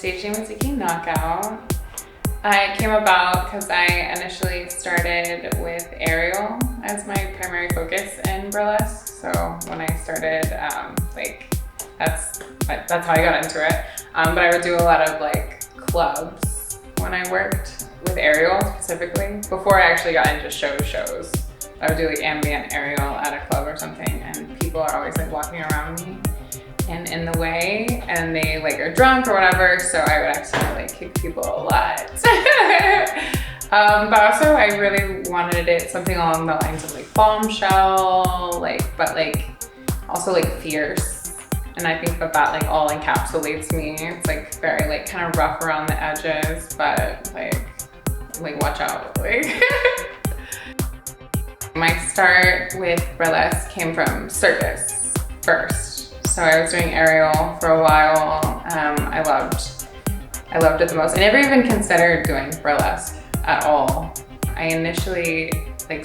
Stygion was Nikki knockout. I came about because I initially started with aerial as my primary focus in burlesque. So when I started, that's how I got into it. But I would do a lot of like clubs when I worked with aerial specifically. Before I actually got into shows. I would do like ambient aerial at a club or something, and people are always like walking around me and in the way, and they like are drunk or whatever, so I would accidentally like kick people a lot. But also I really wanted it something along the lines of like bombshell, but also like fierce. And I think that like all encapsulates me. It's like very like kind of rough around the edges, but like watch out. My start with burlesque came from circus first. So I was doing aerial for a while. I loved it the most. I never even considered doing burlesque at all. I initially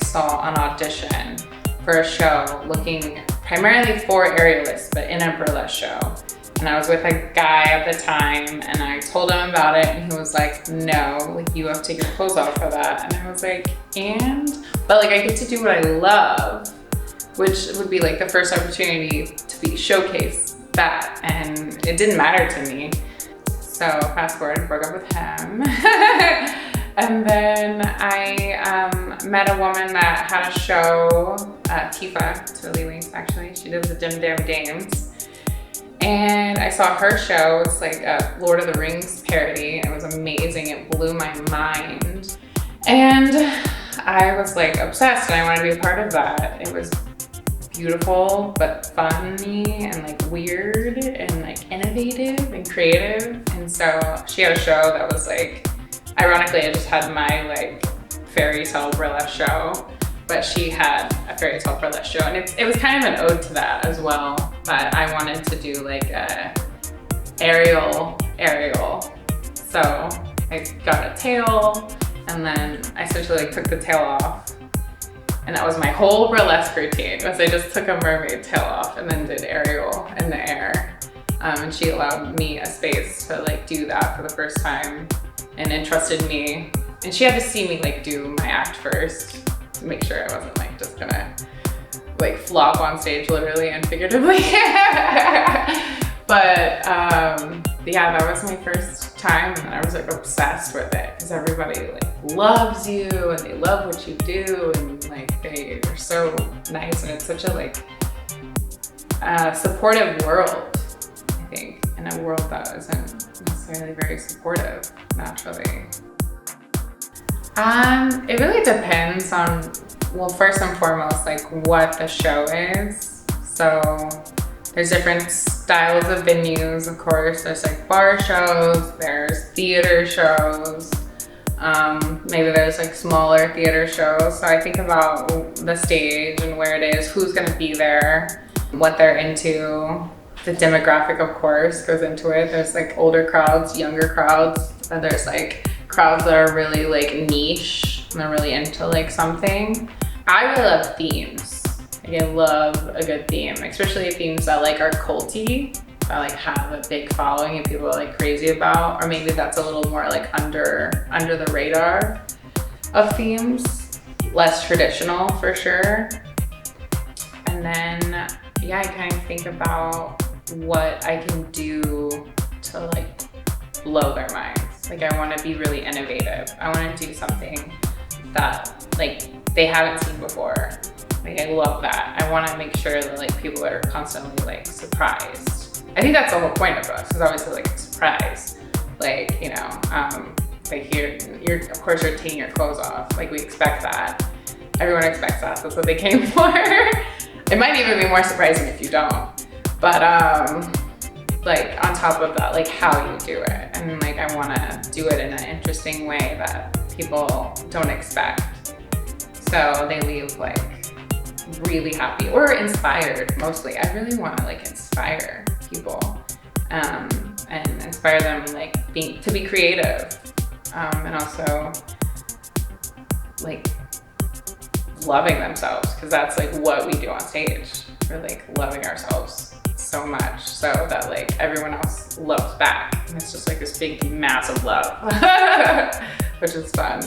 saw an audition for a show looking primarily for aerialists, but in a burlesque show. And I was with a guy at the time, and I told him about it, and he was like, no, you have to take your clothes off for that. And I was like, but I get to do what I love, which would be the first opportunity to be showcased that, and it didn't matter to me. So fast forward, broke up with him. And then I met a woman that had a show, Tifa, to Lili's actually. She did the Dim Dam Dames. And I saw her show. It's like a Lord of the Rings parody. It was amazing. It blew my mind. And I was obsessed, and I wanted to be a part of that. It was beautiful, but funny and weird and innovative and creative. And so she had a show that was ironically, I just had my fairy tale burlesque show, but she had a fairy tale burlesque show, and it was kind of an ode to that as well. But I wanted to do a aerial. So I got a tail, and then I essentially took the tail off. And that was my whole burlesque routine, was I just took a mermaid tail off and then did aerial in the air. And she allowed me a space to do that for the first time and entrusted me. And she had to see me do my act first to make sure I wasn't just gonna flop on stage literally and figuratively. But yeah, that was my first time, and I was obsessed with it because everybody loves you and they love what you do, and they are so nice, and it's such a supportive world, I think, in a world that isn't necessarily very supportive naturally. It really depends on, well, first and foremost, what the show is. So there's different styles of venues, of course. There's bar shows, there's theater shows, maybe there's smaller theater shows. So I think about the stage and where it is, who's gonna be there, what they're into. The demographic, of course, goes into it. There's older crowds, younger crowds, and there's crowds that are really niche and they're really into something. I really love themes. I love a good theme, especially themes that are culty, that have a big following and people are crazy about, or maybe that's a little more under the radar of themes, less traditional for sure. And then yeah, I kind of think about what I can do to blow their minds. I want to be really innovative. I want to do something that they haven't seen before. I love that. I want to make sure that people are constantly surprised. I think that's the whole point of us, is obviously a surprise. You're of course you're taking your clothes off. We expect that. Everyone expects that. That's what they came for. It might even be more surprising if you don't. But on top of that, how you do it, and I want to do it in an interesting way that people don't expect, so they leave really happy or inspired. Mostly I really want to inspire people and inspire them to be creative, and also loving themselves, because that's what we do on stage. We're loving ourselves. So so much so that like everyone else loves back. And it's just like this big, massive love, which is fun.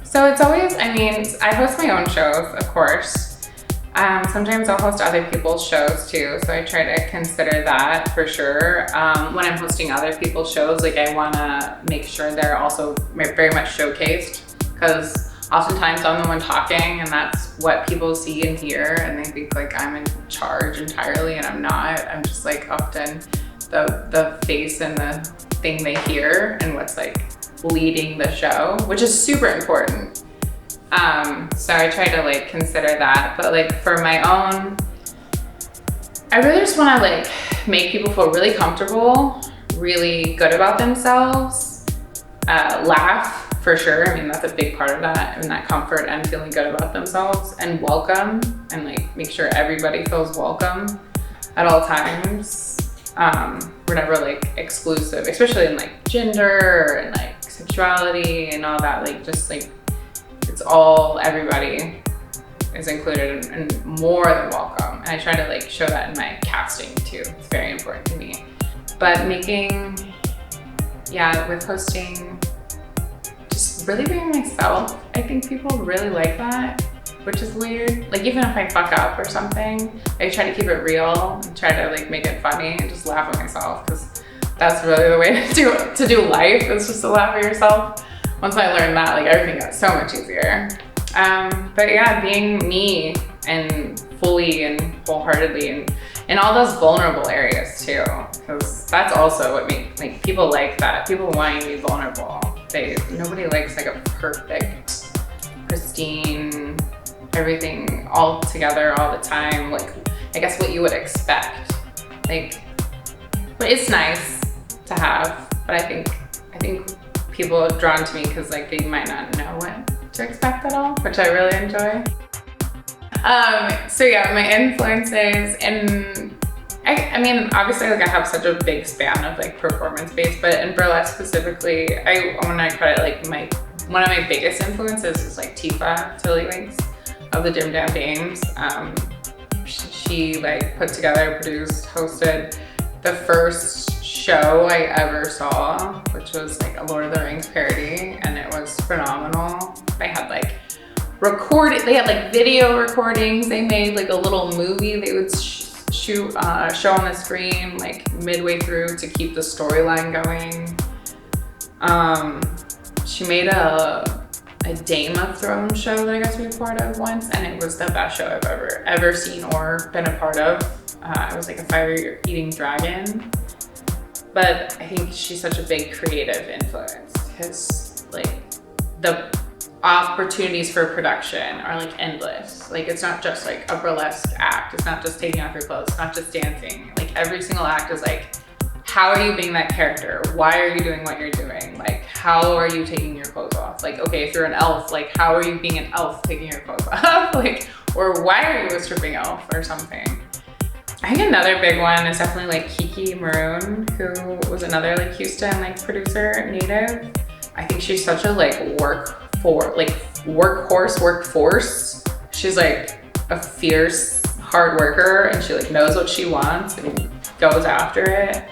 So it's always, I mean, I host my own shows, of course. Sometimes I'll host other people's shows too, so I try to consider that for sure. When I'm hosting other people's shows, like I wanna make sure they're also very much showcased, because oftentimes I'm the one talking and that's what people see and hear, and they think like I'm in charge entirely, and I'm not. I'm just like often the face and the thing they hear and what's like leading the show, which is super important. So I try to like consider that, but like for my own, I really just want to like make people feel really comfortable, really good about themselves, laugh for sure. I mean, that's a big part of that, and that comfort and feeling good about themselves, and welcome, and like make sure everybody feels welcome at all times. We're never like exclusive, especially in like gender and like sexuality and all that, like just like it's all, everybody is included and more than welcome. And I try to like show that in my casting too. It's very important to me. But making, yeah, with hosting, just really being myself. I think people really like that, which is weird. Like even if I fuck up or something, I try to keep it real and try to like make it funny and just laugh at myself, because that's really the way to do life, is just to laugh at yourself. Once I learned that, like everything got so much easier. But yeah, being me and fully and wholeheartedly and in all those vulnerable areas too, because that's also what makes, like, people like that. People want you to be vulnerable. Nobody likes like a perfect, pristine, everything all together all the time. Like, I guess what you would expect. Like, but it's nice to have, but I think people are drawn to me because like they might not know what to expect at all, which I really enjoy. So yeah, my influences, and I mean, obviously like I have such a big span of like performance-based, but in burlesque specifically, when I put it, like one of my biggest influences is like Tifa Tiddlywinks of the Dim Dam Dames. She like put together, produced, hosted the first show I ever saw, which was like a Lord of the Rings parody, and it was phenomenal. They had like they had like video recordings. They made like a little movie they would show on the screen like midway through to keep the storyline going. She made a Game of Thrones show that I got to be a part of once, and it was the best show I've ever seen or been a part of. It was like a fire-eating dragon. But I think she's such a big creative influence, because like the opportunities for production are like endless. Like it's not just like a burlesque act. It's not just taking off your clothes. It's not just dancing. Like every single act is like, how are you being that character? Why are you doing what you're doing? Like, how are you taking your clothes off? Like, okay, if you're an elf, like how are you being an elf taking your clothes off? Like, or why are you a stripping elf or something? I think another big one is definitely like Kiki Maroon, who was another like Houston like producer native. I think she's such a like workforce. She's like a fierce hard worker, and she like knows what she wants and goes after it,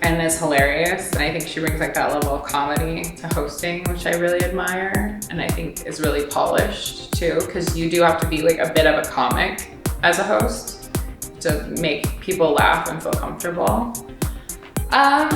and is hilarious. And I think she brings like that level of comedy to hosting, which I really admire, and I think is really polished too, because you do have to be like a bit of a comic as a host to make people laugh and feel comfortable. I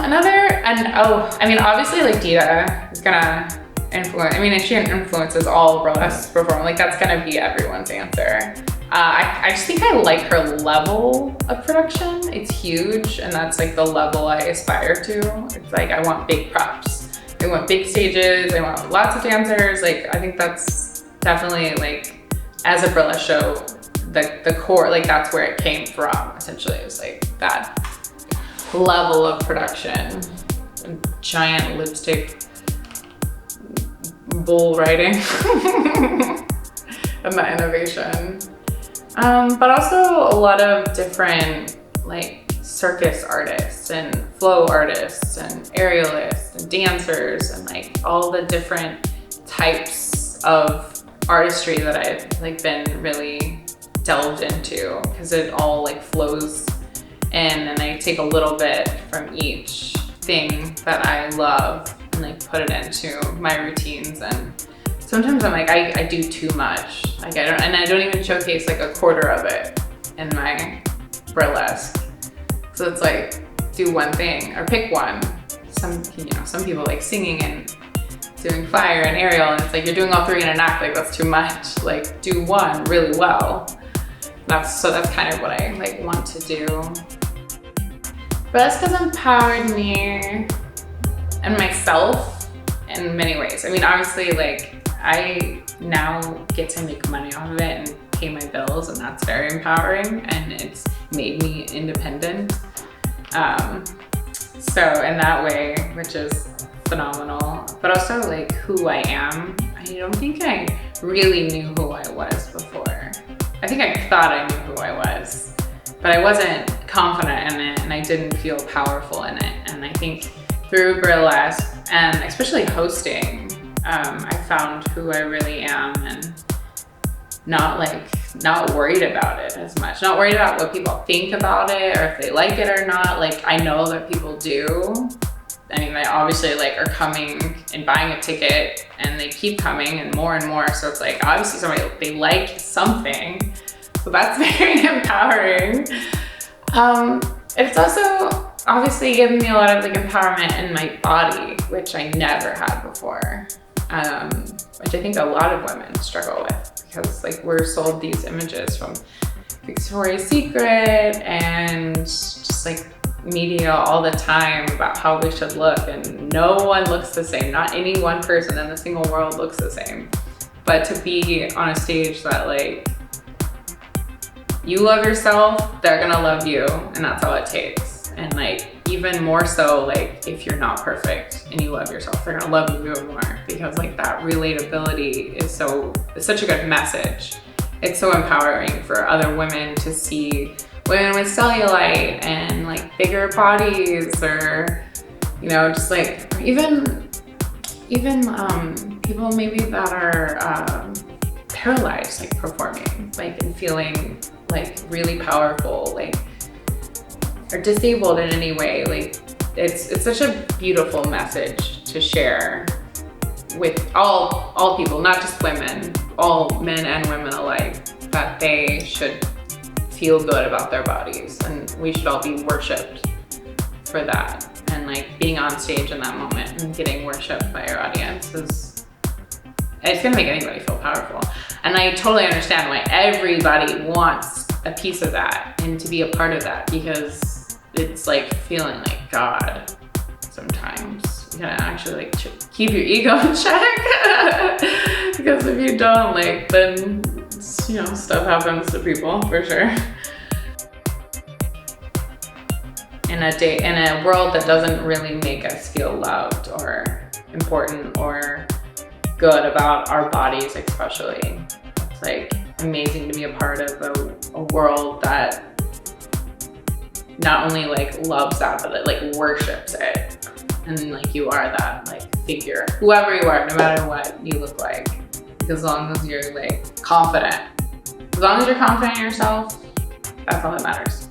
mean, obviously like Dita is gonna influence, I mean, she influences all burlesque performers, like that's gonna be everyone's answer. I just think I like her level of production. It's huge, and that's like the level I aspire to. It's like, I want big props. I want big stages. I want lots of dancers. Like, I think that's definitely like, as a burlesque show, the core, like that's where it came from, essentially. It was like that level of production, giant lipstick bull riding and that innovation. But also a lot of different like circus artists and flow artists and aerialists and dancers, and like all the different types of artistry that I've like been really delved into, because it all like flows in, and I take a little bit from each thing that I love and like put it into my routines. And sometimes I'm like, I do too much. Like I don't even showcase like a quarter of it in my burlesque. So it's like, do one thing or pick one. Some people like singing and doing fire and aerial, and it's like you're doing all three in an act, like that's too much. Like do one really well. That's kind of what I like want to do. Burlesque has empowered me and myself in many ways. I mean, obviously, like I now get to make money off of it and pay my bills, and that's very empowering, and it's made me independent. So in that way, which is phenomenal, but also like who I am, I don't think I really knew who I was before. I think I thought I knew who I was, but I wasn't confident in it, and I didn't feel powerful in it. And I think through burlesque, and especially hosting, I found who I really am, and not worried about it as much. Not worried about what people think about it or if they like it or not. Like I know that people do. I mean, they obviously like are coming and buying a ticket, and they keep coming and more. So it's like, obviously they like something. So that's very empowering. It's also obviously given me a lot of like empowerment in my body, which I never had before. Which I think a lot of women struggle with, because like we're sold these images from Victoria's Secret and just like media all the time about how we should look, and no one looks the same. Not any one person in the single world looks the same. But to be on a stage that like you love yourself, they're gonna love you, and that's all it takes. And like even more so, like if you're not perfect and you love yourself, they're gonna love you even more, because like that relatability is such a good message. It's so empowering for other women to see women with cellulite and like bigger bodies, or just like even people maybe that are paralyzed, like performing, like and feeling like really powerful, like or disabled in any way. Like it's such a beautiful message to share with all people, not just women, all men and women alike, that they should feel good about their bodies, and we should all be worshipped for that. And like being on stage in that moment and getting worshipped by your audience it's gonna make anybody feel powerful. And I totally understand why everybody wants a piece of that and to be a part of that, because it's like feeling like God sometimes. You gotta actually like keep your ego in check because if you don't, like then stuff happens to people for sure. In a world that doesn't really make us feel loved or important or good about our bodies, especially, it's like amazing to be a part of a world that not only like loves that, but it like worships it. And like you are that like figure, whoever you are, no matter what you look like, as long as you're like confident. As long as you're confident in yourself, that's all that matters.